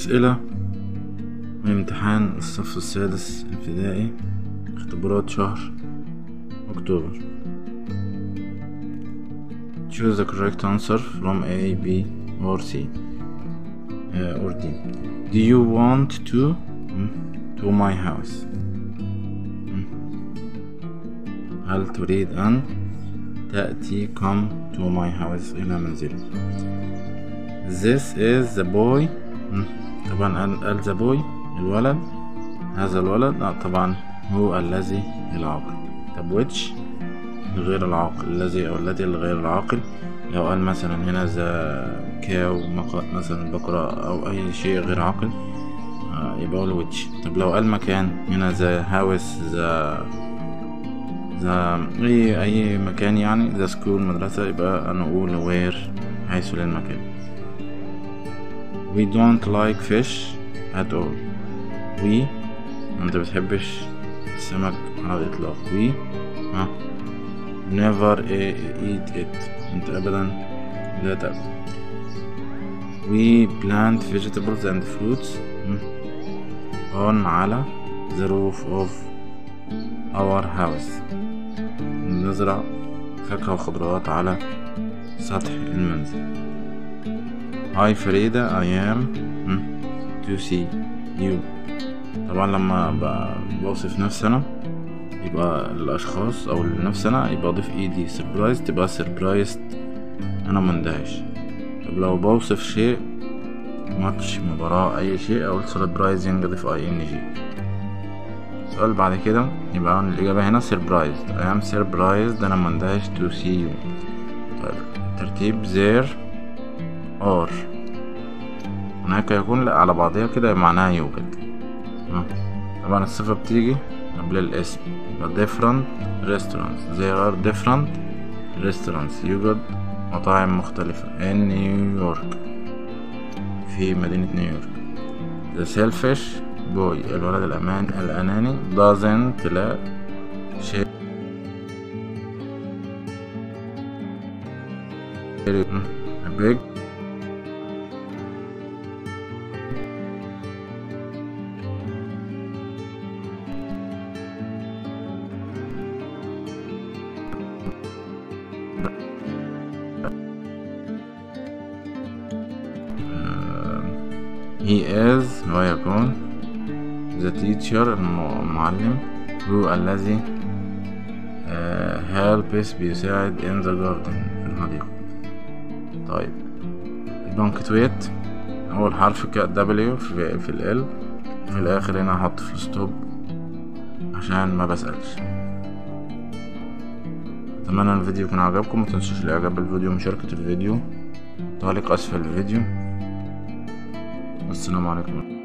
أسئلة من امتحان الصف السادس الابتدائي، اختبارات شهر أكتوبر. Choose the correct answer from A, B or C or D. Do you want to my house? هل تريد أن تأتي come to my house إلى منزلي؟ This is the boy. طبعا قال the boy الولد، هذا الولد. طبعا هو الذي العاقل. طب which الغير العاقل، الذي أو التي الغير العاقل. لو قال مثلا هنا the cow مثلا بقرة أو أي شيء غير عاقل يبقى أقول which. طب لو قال مكان هنا the house أي مكان يعني the school مدرسة، يبقى أنا أقول where حيث للمكان. We don't like fish at all. We أنت بتحبش السمك على الإطلاق. We never eat it. أنت أبدا لا تأكل. We plant vegetables and fruits on على the roof of our house. نزرع فاكهة وخضروات على سطح المنزل. Hi فريدة I am to see you. طبعا لما بوصف نفسي أنا يبقى الأشخاص أو النفس أنا يبقى أضيف إيدي. surprised تبقى surprised أنا مندهش. طب لو بوصف شيء ماتش مباراة أي شيء أو surprising أضيف ING. السؤال بعد كده يبقى الإجابة هنا surprised. I am surprised أنا مندهش to see you. طيب ترتيب there or هناك يكون لا على بعضها كده معناها يوجد. طبعا الصفة بتيجي قبل الاسم. يبقى different restaurants. there are different restaurants. يوجد مطاعم مختلفة in نيويورك في مدينة نيويورك. the selfish boy الولد الأناني doesn't لا شيء a big he is هو يكون the teacher المعلم هو الذي helps بيساعد in the garden في الحديقة. طيب punctuate أول حرف W في ال في الآخر هنا هحط في الستوب عشان ما بسألش. أتمنى الفيديو يكون عجبكم. متنسوش الإعجاب بالفيديو ومشاركة الفيديو، تعليق أسفل الفيديو. والسلام عليكم.